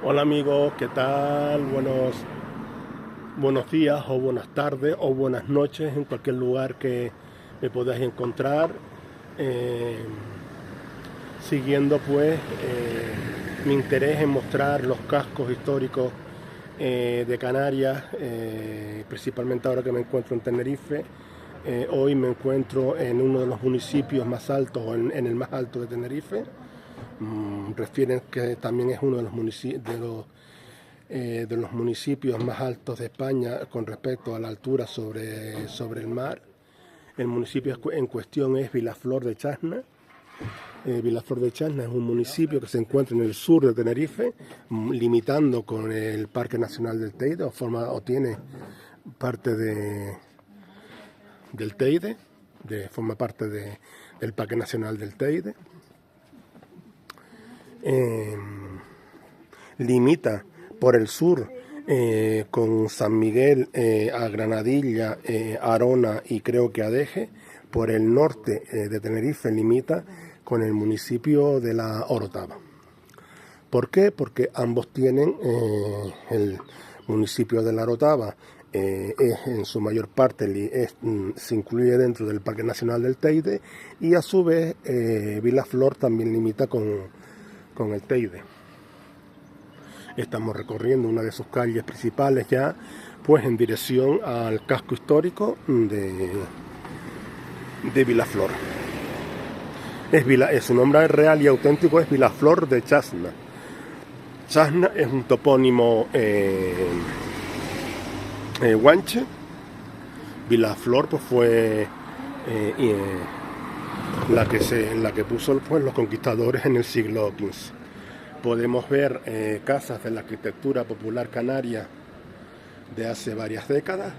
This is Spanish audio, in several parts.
Hola amigos, ¿qué tal? Buenos días o buenas tardes o buenas noches en cualquier lugar que me podáis encontrar. eh, Siguiendo mi interés en mostrar los cascos históricos de Canarias, principalmente ahora que me encuentro en Tenerife. Hoy me encuentro en uno de los municipios más altos, o en el más alto de Tenerife. Refieren que también es uno de los municipios de los municipios más altos de España con respecto a la altura sobre el mar. El municipio en cuestión es Vilaflor de Chasna. Vilaflor de Chasna es un municipio que se encuentra en el sur de Tenerife, limitando con el Parque Nacional del Teide, o tiene parte del Teide, forma parte del Parque Nacional del Teide. Eh, Limita por el sur con San Miguel, a Granadilla, Arona y creo que Adeje. Por el norte de Tenerife limita con el municipio de la Orotava. ¿Por qué? Porque ambos tienen el municipio de la Orotava. Es en su mayor parte se incluye dentro del Parque Nacional del Teide, y a su vez Vilaflor también limita con el Teide. Estamos recorriendo una de sus calles principales ya, pues en dirección al casco histórico de Vilaflor. Su nombre real y auténtico es Vilaflor de Chasna. Chasna es un topónimo guanche. Vilaflor pues fue la que puso pues, los conquistadores en el siglo XV. Podemos ver casas de la arquitectura popular canaria de hace varias décadas.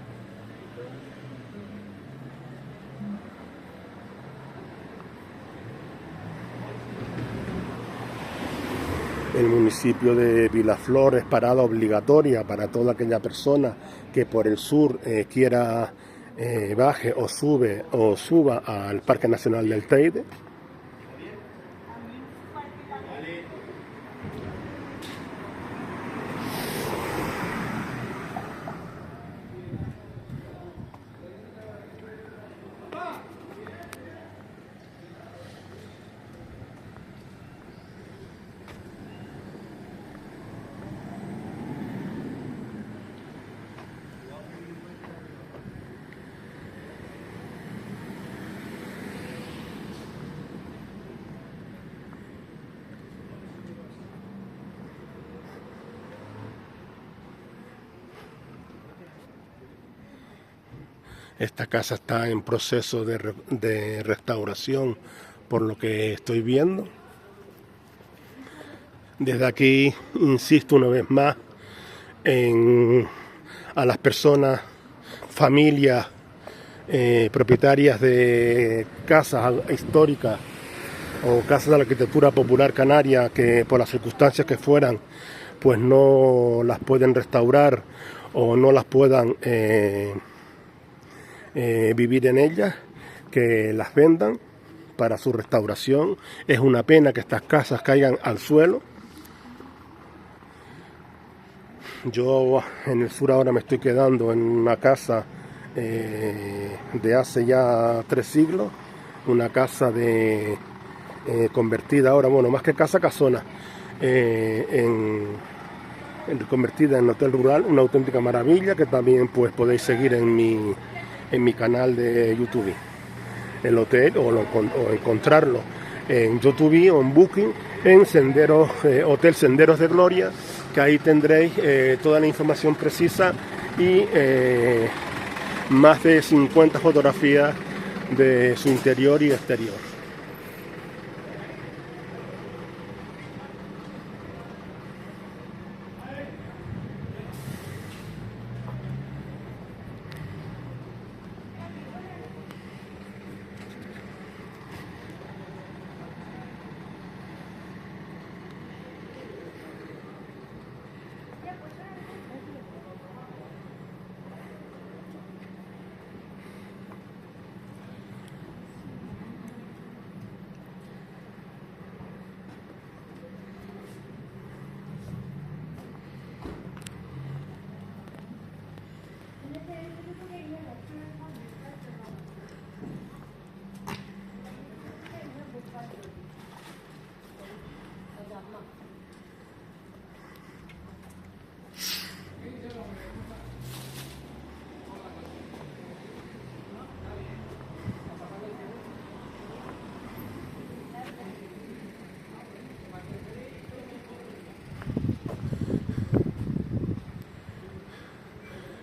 El municipio de Vilaflor es parada obligatoria para toda aquella persona que por el sur quiera baje o suba al Parque Nacional del Teide. Esta casa está en proceso de restauración, por lo que estoy viendo. Desde aquí insisto una vez más a las personas, familias, propietarias de casas históricas o casas de la arquitectura popular canaria que por las circunstancias que fueran pues no las pueden restaurar o no las puedan vivir en ellas, que las vendan para su restauración. Es una pena que estas casas caigan al suelo. Yo en el sur ahora me estoy quedando en una casa de hace ya 3 siglos, una casa convertida ahora, bueno, más que casa, casona, convertida en hotel rural, una auténtica maravilla que también pues podéis seguir en mi canal de YouTube. El hotel o encontrarlo en YouTube o en Booking en Hotel Senderos de Gloria, que ahí tendréis toda la información precisa y más de 50 fotografías de su interior y exterior.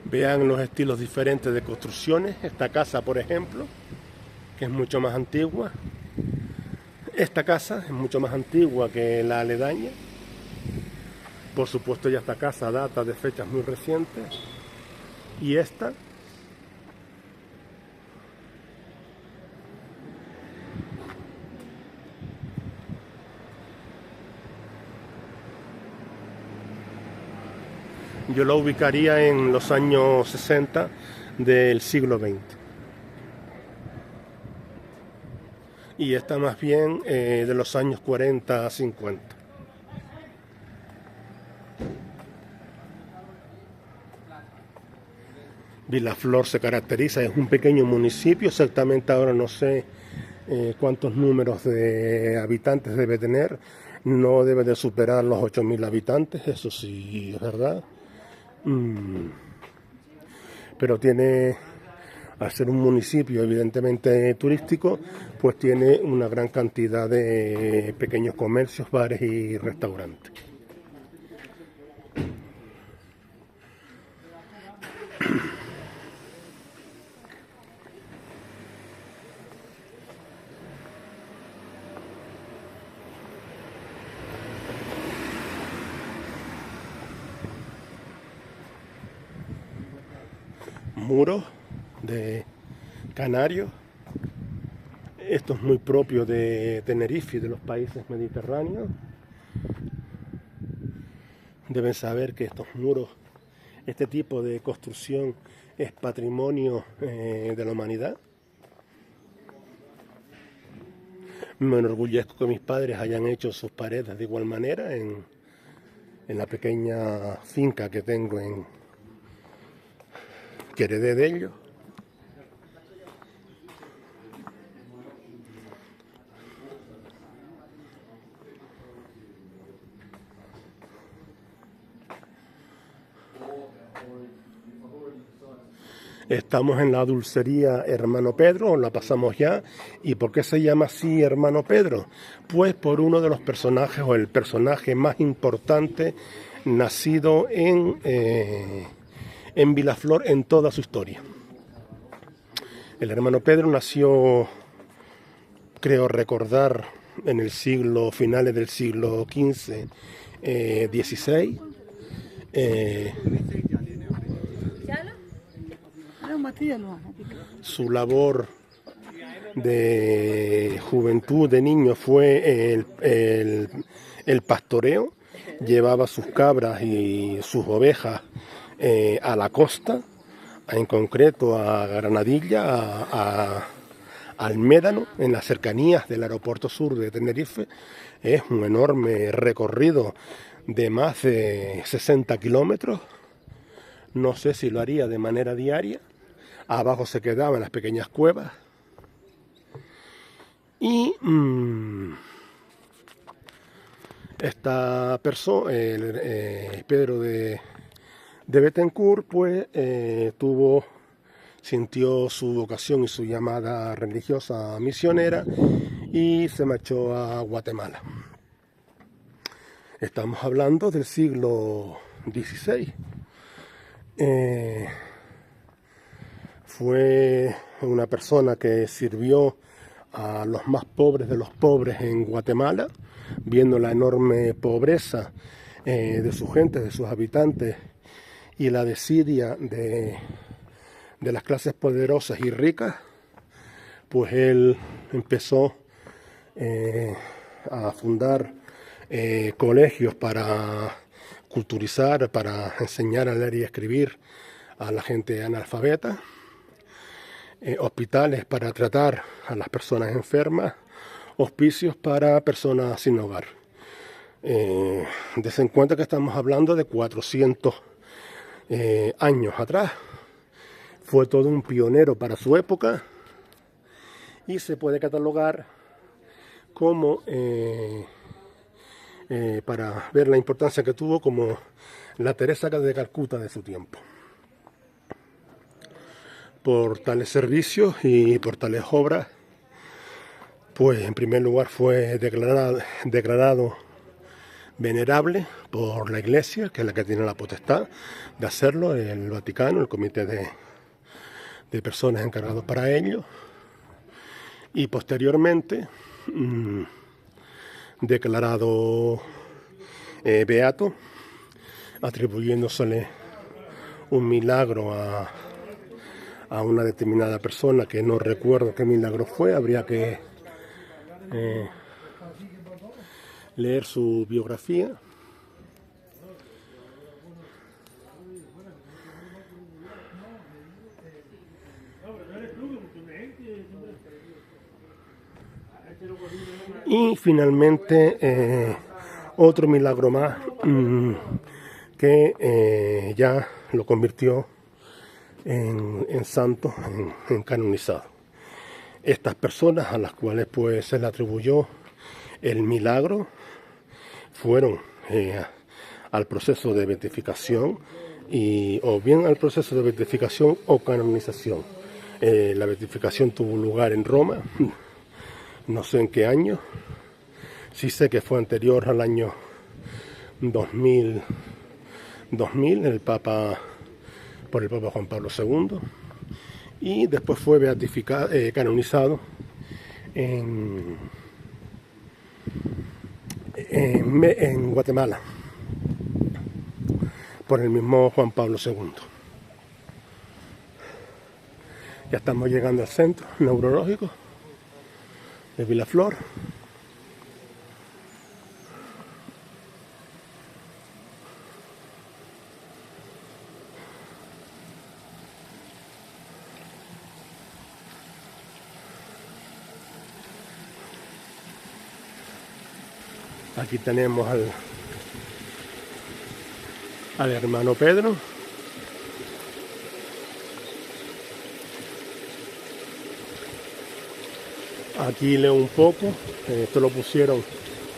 Vean los estilos diferentes de construcciones. Esta casa, por ejemplo, que es mucho más antigua. Esta casa es mucho más antigua que la aledaña. Por supuesto, ya esta casa data de fechas muy recientes. Y esta, yo la ubicaría en los años 60 del siglo XX. Y esta más bien de los años 40 a 50. Vilaflor se caracteriza, es un pequeño municipio, exactamente ahora no sé cuántos números de habitantes debe tener, no debe de superar los 8.000 habitantes, eso sí es verdad. Pero tiene, al ser un municipio evidentemente turístico, pues tiene una gran cantidad de pequeños comercios, bares y restaurantes. Muros de canarios. Esto es muy propio de Tenerife y de los países mediterráneos. Deben saber que estos muros, este tipo de construcción es patrimonio de la humanidad. Me enorgullezco que mis padres hayan hecho sus paredes de igual manera en la pequeña finca que tengo que heredé de ellos. Estamos en la dulcería Hermano Pedro, la pasamos ya. ¿Y por qué se llama así Hermano Pedro? Pues por uno de los personajes, o el personaje más importante nacido en Vilaflor en toda su historia. El Hermano Pedro nació, creo recordar, en el finales del siglo XV, XVI. Su labor de juventud, de niño, fue el pastoreo. Llevaba sus cabras y sus ovejas a la costa, en concreto a Granadilla, al Médano, en las cercanías del aeropuerto sur de Tenerife. Es un enorme recorrido de más de 60 kilómetros. No sé si lo haría de manera diaria. Abajo se quedaban las pequeñas cuevas. Y esta persona, Pedro de Bethencourt, pues sintió su vocación y su llamada religiosa misionera y se marchó a Guatemala. Estamos hablando del siglo XVI. Fue una persona que sirvió a los más pobres de los pobres en Guatemala, viendo la enorme pobreza de su gente, de sus habitantes, y la desidia de las clases poderosas y ricas. Pues él empezó a fundar colegios para culturizar, para enseñar a leer y escribir a la gente analfabeta, hospitales para tratar a las personas enfermas, hospicios para personas sin hogar. Des en cuenta que estamos hablando de 400 años atrás. Fue todo un pionero para su época y se puede catalogar como para ver la importancia que tuvo como la Teresa de Calcuta de su tiempo. Por tales servicios y por tales obras, pues en primer lugar fue declarado venerable por la Iglesia, que es la que tiene la potestad de hacerlo, el Vaticano, el comité de personas encargados para ello, y posteriormente declarado beato, atribuyéndosele un milagro a una determinada persona, que no recuerdo qué milagro fue, habría que leer su biografía. Y finalmente otro milagro más que ya lo convirtió en santo, en canonizado. Estas personas a las cuales pues se le atribuyó el milagro fueron al proceso de beatificación, o bien al proceso de beatificación o canonización. La beatificación tuvo lugar en Roma, no sé en qué año, sí sé que fue anterior al año 2000 por el Papa Juan Pablo II, y después fue beatificado, canonizado en Guatemala por el mismo Juan Pablo II. Ya estamos llegando al centro neurológico de Vilaflor. Aquí tenemos al hermano Pedro. Aquí leo un poco, esto lo pusieron,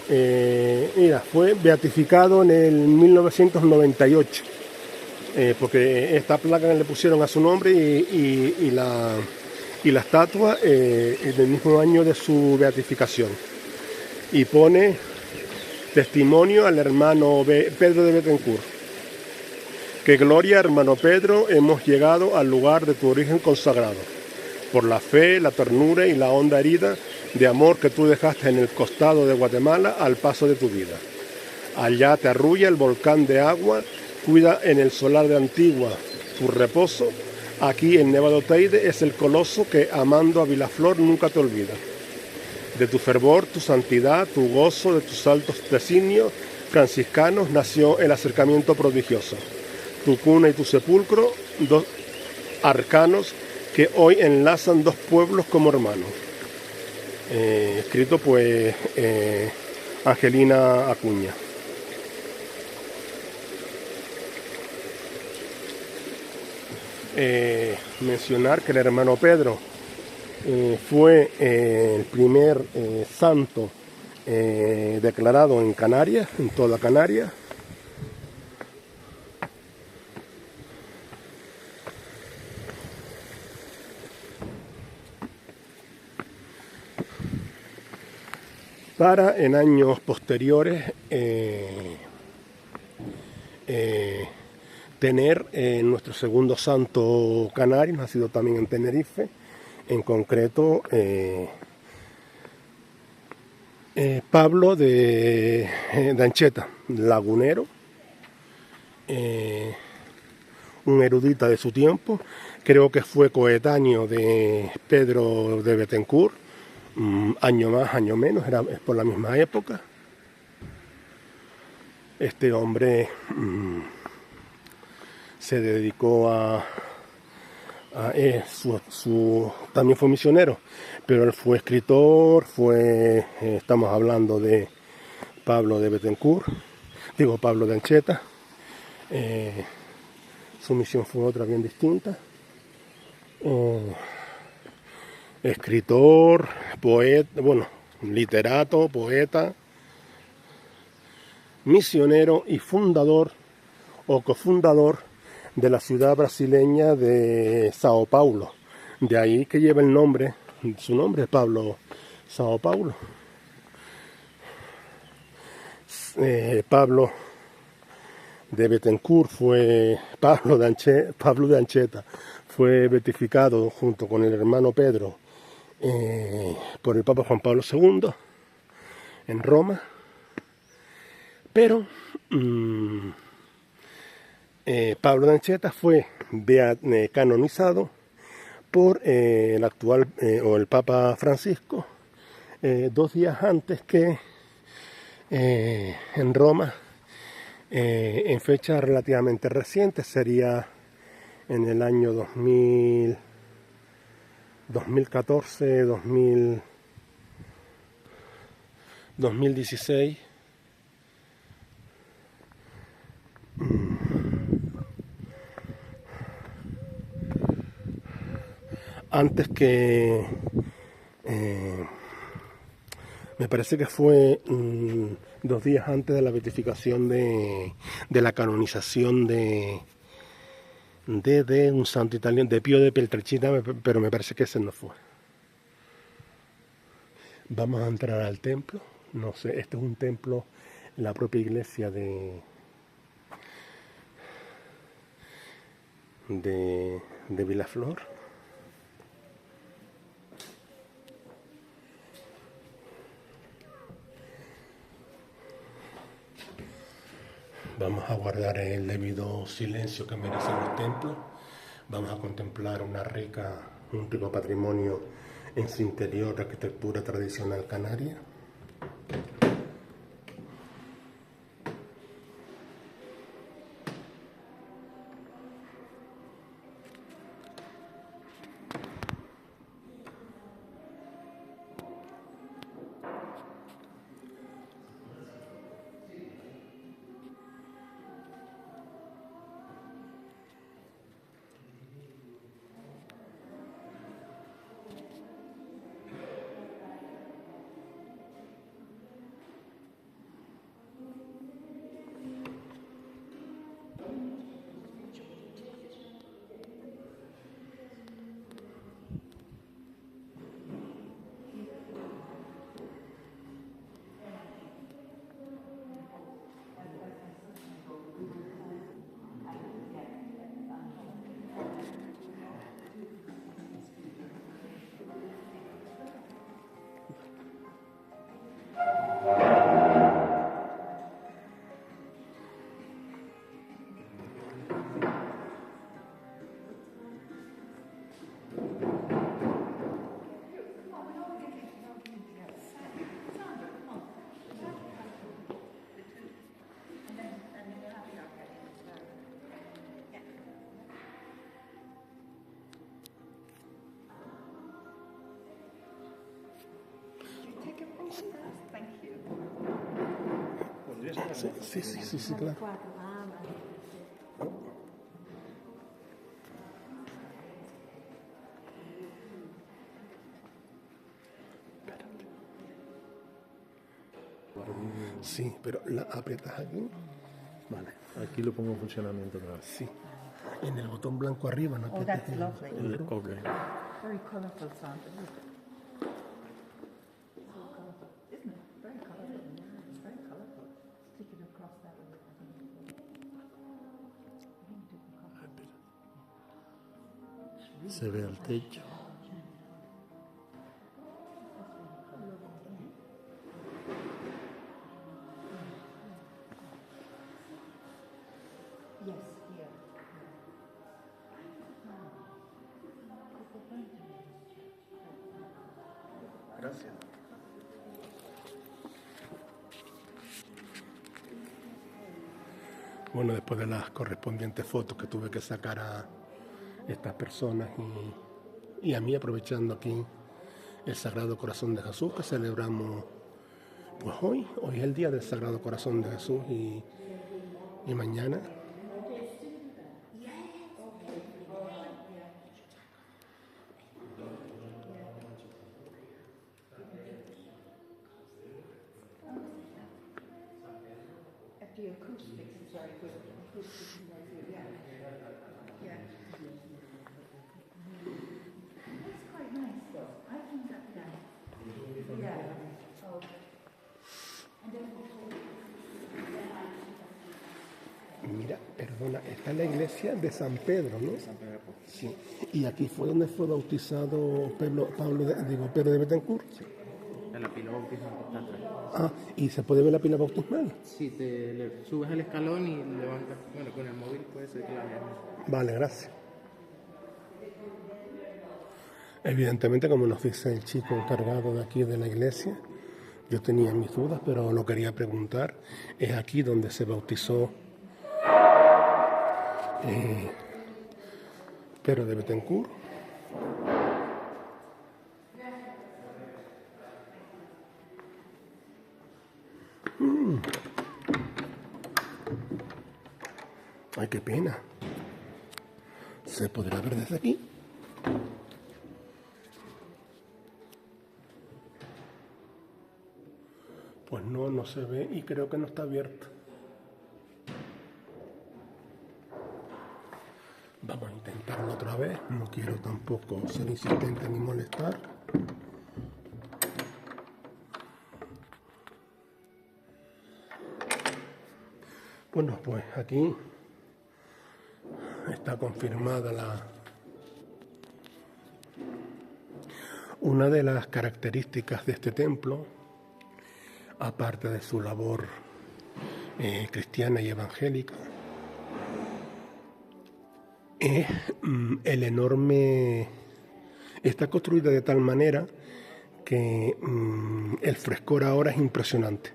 mira, fue beatificado en el 1998, porque esta placa le pusieron a su nombre y la estatua en el mismo año de su beatificación. Y pone testimonio al hermano Pedro de Betancourt. Que gloria, hermano Pedro, hemos llegado al lugar de tu origen consagrado. Por la fe, la ternura y la honda herida de amor que tú dejaste en el costado de Guatemala al paso de tu vida. Allá te arrulla el volcán de agua, cuida en el solar de Antigua tu reposo. Aquí en Nevado Teide es el coloso que, amando a Vilaflor, nunca te olvida. De tu fervor, tu santidad, tu gozo, de tus altos designios franciscanos nació el acercamiento prodigioso. Tu cuna y tu sepulcro, dos arcanos que hoy enlazan dos pueblos como hermanos. Escrito pues Angelina Acuña. Mencionar que el hermano Pedro fue el primer santo declarado en Canarias, en toda Canarias. Para en años posteriores tener nuestro segundo santo canario, nacido también en Tenerife, en concreto Pablo de Ancheta, lagunero, un erudita de su tiempo, creo que fue coetáneo de Pedro de Betancourt, año más, año menos, es por la misma época. Este hombre se dedicó también fue misionero, pero él fue escritor, estamos hablando de Pablo de Betancourt, Pablo de Ancheta. Su misión fue otra bien distinta. Escritor, poeta, literato, poeta, misionero y fundador o cofundador de la ciudad brasileña de Sao Paulo. De ahí que lleva el nombre, su nombre es Pablo Sao Paulo. Pablo de Bettencourt Pablo de Ancheta fue beatificado junto con el hermano Pedro por el Papa Juan Pablo II en Roma, pero Pablo de Ancheta fue canonizado por el actual o el Papa Francisco 2 días antes que en Roma, en fecha relativamente reciente, sería en el año 2014, 2016. Antes que me parece que fue 2 días antes de la beatificación de la canonización de un santo italiano, de Pío de Pietrelcina, pero me parece que ese no fue. Vamos a entrar al templo. No sé, este es un templo en la propia iglesia de Vilaflor. Vamos a guardar el debido silencio que merecen los templos. Vamos a contemplar un rico patrimonio en su interior de arquitectura tradicional canaria. Sí, claro. Sí, pero la aprietas aquí. Vale, aquí lo pongo en funcionamiento otra vez. Sí. En el botón blanco arriba, ¿no? Oh, that's lovely. Ok. Very colorful sound, isn't it? So colorful, isn't it? Very colorful. Yeah, it's very colorful. Stick it across that way. Se ve al techo. Yes, here. Gracias. Bueno, después de las correspondientes fotos que tuve que sacar a estas personas y a mí, aprovechando aquí el Sagrado Corazón de Jesús que celebramos pues hoy es el día del Sagrado Corazón de Jesús y mañana the acoustics is very good. Acoustics is very good, yeah. Yeah. That's quite nice though. I think that nice. Yeah. Oh. And then Mira, perdona, esta es la iglesia de San Pedro, ¿no? Sí. Y aquí fue donde fue bautizado Pedro de Betancourt. Sí. En la pila bautismal que está atrás. Ah, y se puede ver la pila bautismal. Sí, subes el escalón y levantas. Bueno, con el móvil puede ser que la veas. Vale, gracias. Evidentemente, como nos dice el chico encargado de aquí de la iglesia, yo tenía mis dudas, pero lo quería preguntar. Es aquí donde se bautizó Pedro de Betancourt. Ay, qué pena. ¿Se podrá ver desde aquí? Pues no, no se ve y creo que no está abierto. Vamos a intentarlo otra vez. No quiero tampoco ser insistente ni molestar. Bueno, pues aquí está confirmada una de las características de este templo, aparte de su labor cristiana y evangélica, es el enorme... Está construida de tal manera que el frescor ahora es impresionante.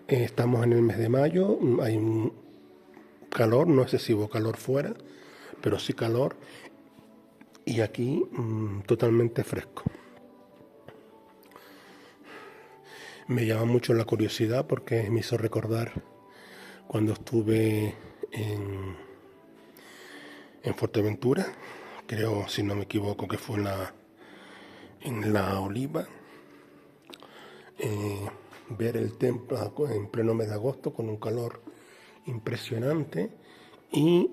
Estamos en el mes de mayo, hay un calor, no excesivo calor fuera, pero sí calor, y aquí totalmente fresco. Me llama mucho la curiosidad porque me hizo recordar cuando estuve en Fuerteventura, creo, si no me equivoco, que fue en la Oliva, ver el templo en pleno mes de agosto con un calor impresionante y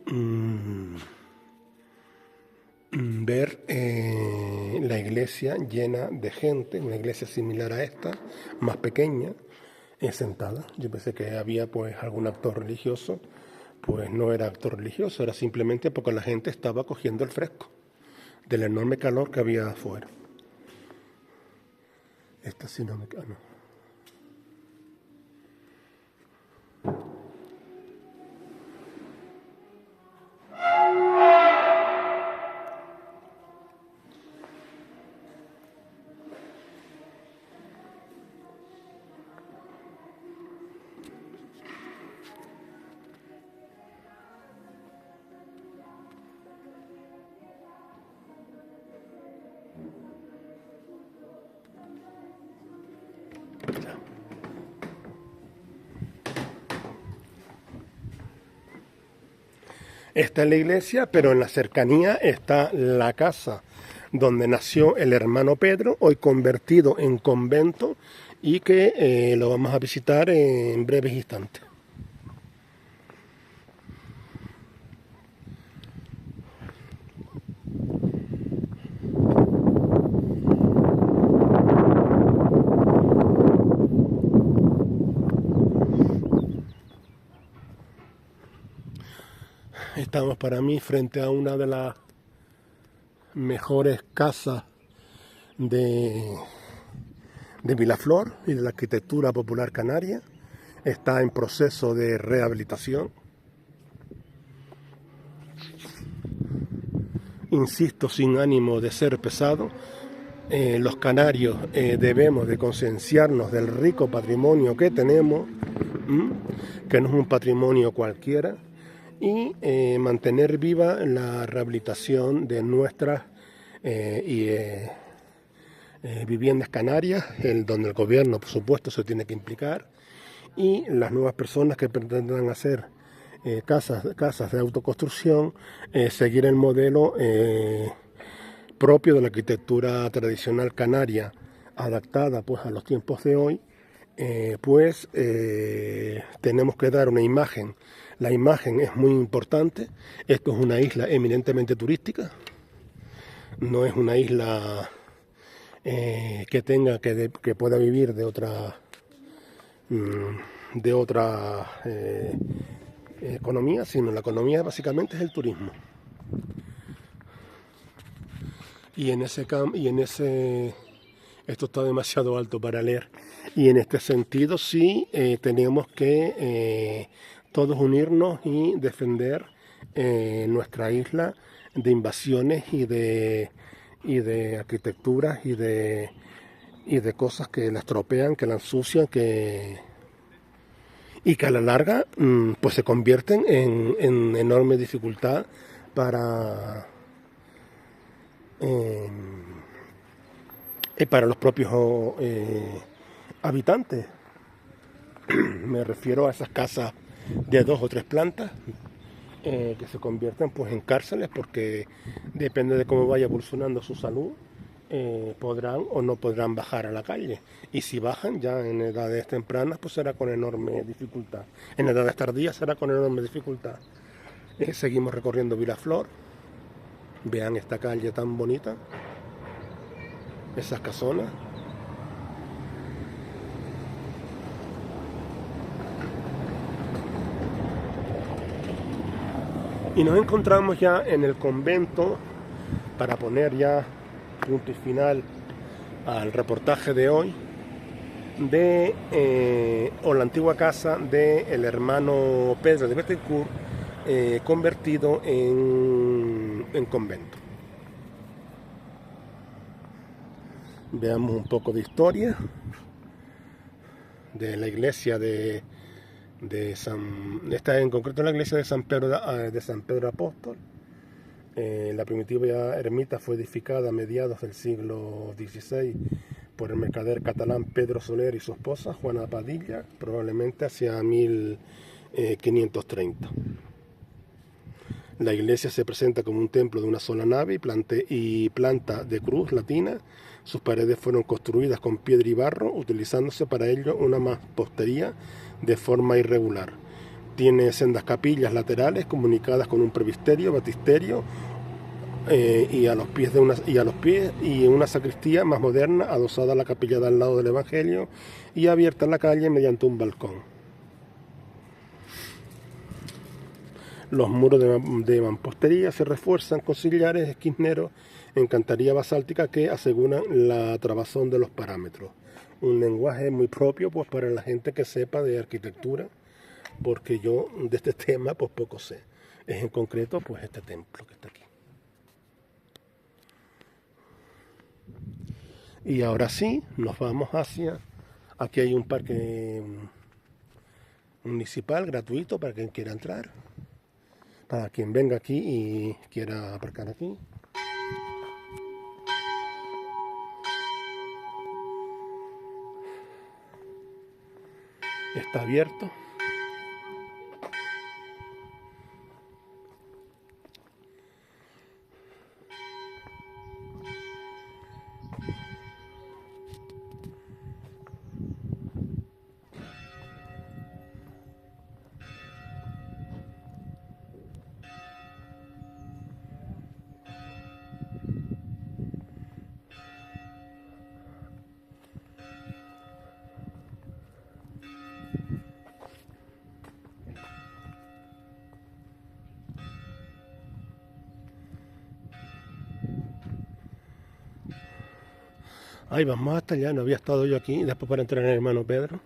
ver la iglesia llena de gente, una iglesia similar a esta, más pequeña, sentada. Yo pensé que había pues algún actor religioso, pues no era actor religioso, era simplemente porque la gente estaba cogiendo el fresco del enorme calor que había afuera. Esta sí no me... Ah, no. Esta es la iglesia, pero en la cercanía está la casa donde nació el hermano Pedro, hoy convertido en convento, y que lo vamos a visitar en breves instantes. Estamos para mí frente a una de las mejores casas de Vilaflor y de la arquitectura popular canaria. Está en proceso de rehabilitación. Insisto, sin ánimo de ser pesado, los canarios debemos de concienciarnos del rico patrimonio que tenemos, que no es un patrimonio cualquiera, y mantener viva la rehabilitación de nuestras viviendas canarias, donde el gobierno, por supuesto, se tiene que implicar, y las nuevas personas que pretendan hacer casas de autoconstrucción, seguir el modelo propio de la arquitectura tradicional canaria, adaptada pues a los tiempos de hoy, tenemos que dar una imagen. La imagen es muy importante. Esto es una isla eminentemente turística. No es una isla que pueda vivir de otra economía, sino la economía básicamente es el turismo. Esto está demasiado alto para leer. Y en este sentido sí tenemos que todos unirnos y defender nuestra isla de invasiones y de arquitecturas y de cosas que la estropean, que la ensucian, y que a la larga pues se convierten en enorme dificultad para los propios habitantes. Me refiero a esas casas de 2 o 3 plantas que se convierten pues en cárceles, porque depende de cómo vaya evolucionando su salud, podrán o no podrán bajar a la calle. Y si bajan ya en edades tempranas, pues será con enorme dificultad. En edades tardías será con enorme dificultad. Seguimos recorriendo Vilaflor. Vean esta calle tan bonita, esas casonas. Y nos encontramos ya en el convento, para poner ya punto y final al reportaje de hoy, o la antigua casa del hermano Pedro de Bethencourt, convertido en convento. Veamos un poco de historia de la iglesia esta en concreto la iglesia de San Pedro Apóstol. La primitiva ermita fue edificada a mediados del siglo XVI por el mercader catalán Pedro Soler y su esposa Juana Padilla, probablemente hacia 1530. La iglesia se presenta como un templo de una sola nave y planta de cruz latina. Sus paredes fueron construidas con piedra y barro, utilizándose para ello una mampostería de forma irregular. Tiene sendas capillas laterales comunicadas con un presbiterio, baptisterio y una sacristía más moderna adosada a la capilla de al lado del Evangelio y abierta en la calle mediante un balcón. Los muros de mampostería se refuerzan con sillares esquinneros en cantería basáltica que aseguran la trabazón de los parámetros. Un lenguaje muy propio pues para la gente que sepa de arquitectura, porque yo de este tema pues poco sé. Es en concreto pues este templo que está aquí. Y ahora sí, nos vamos aquí hay un parque municipal gratuito para quien quiera entrar. Para quien venga aquí y quiera aparcar aquí. Está abierto. Ahí vamos hasta allá, no había estado yo aquí, después para entrar en el hermano Pedro.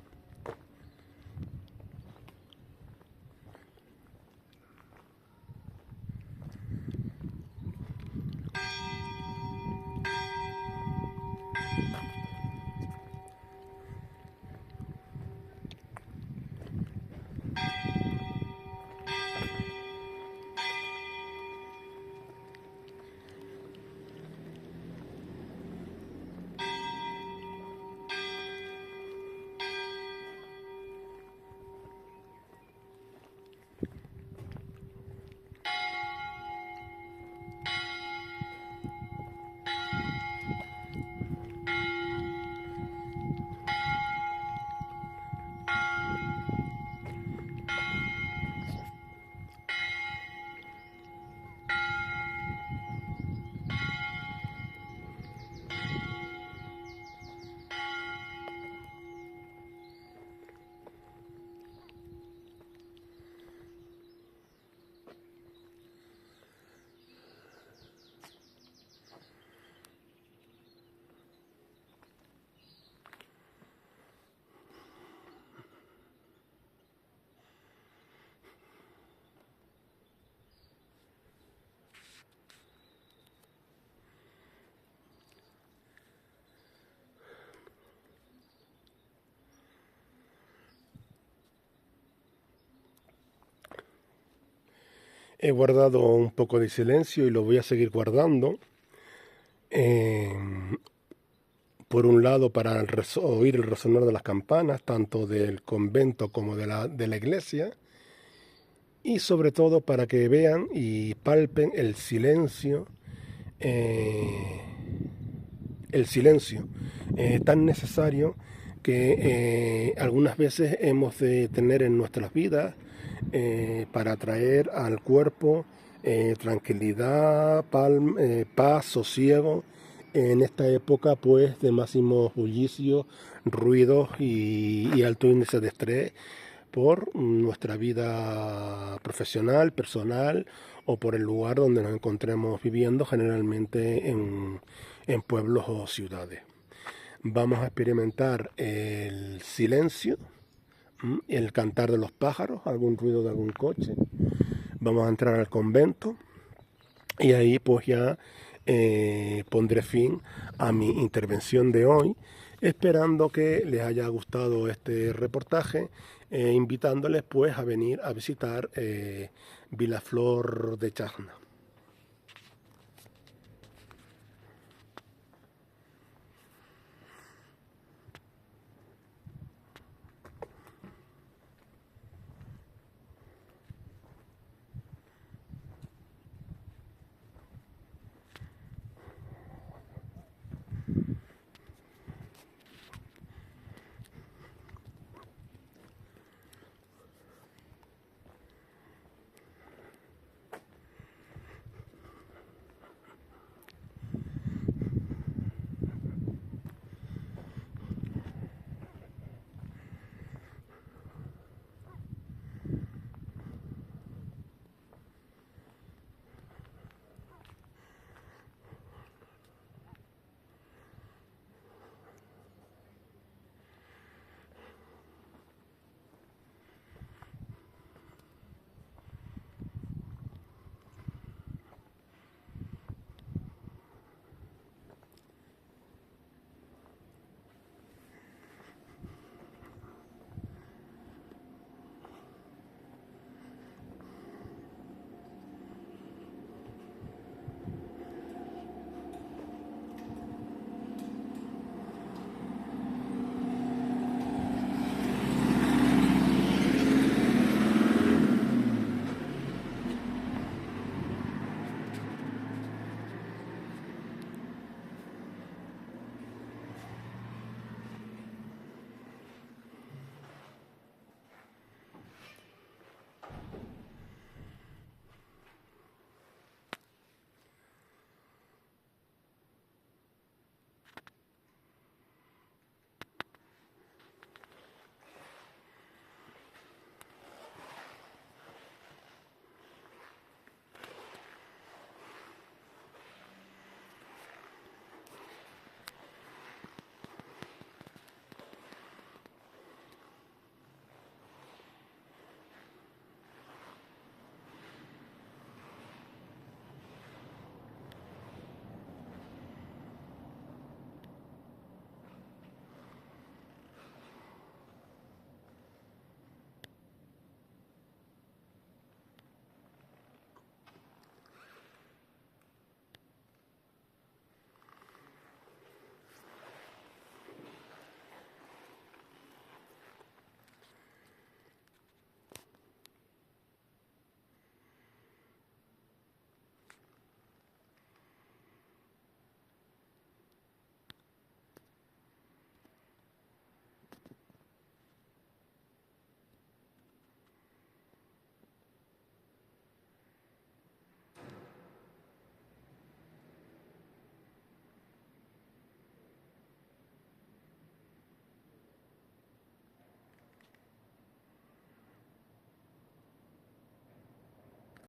He guardado un poco de silencio y lo voy a seguir guardando. Por un lado, para oír el resonar de las campanas, tanto del convento como de la iglesia, y sobre todo para que vean y palpen el silencio tan necesario que algunas veces hemos de tener en nuestras vidas para traer al cuerpo tranquilidad, paz, sosiego en esta época pues de máximo bullicio, ruidos y alto índice de estrés por nuestra vida profesional, personal o por el lugar donde nos encontremos viviendo, generalmente en pueblos o ciudades. Vamos a experimentar el silencio, el cantar de los pájaros, algún ruido de algún coche. Vamos a entrar al convento y ahí pues ya pondré fin a mi intervención de hoy, esperando que les haya gustado este reportaje, invitándoles pues a venir a visitar Vilaflor de Chasna.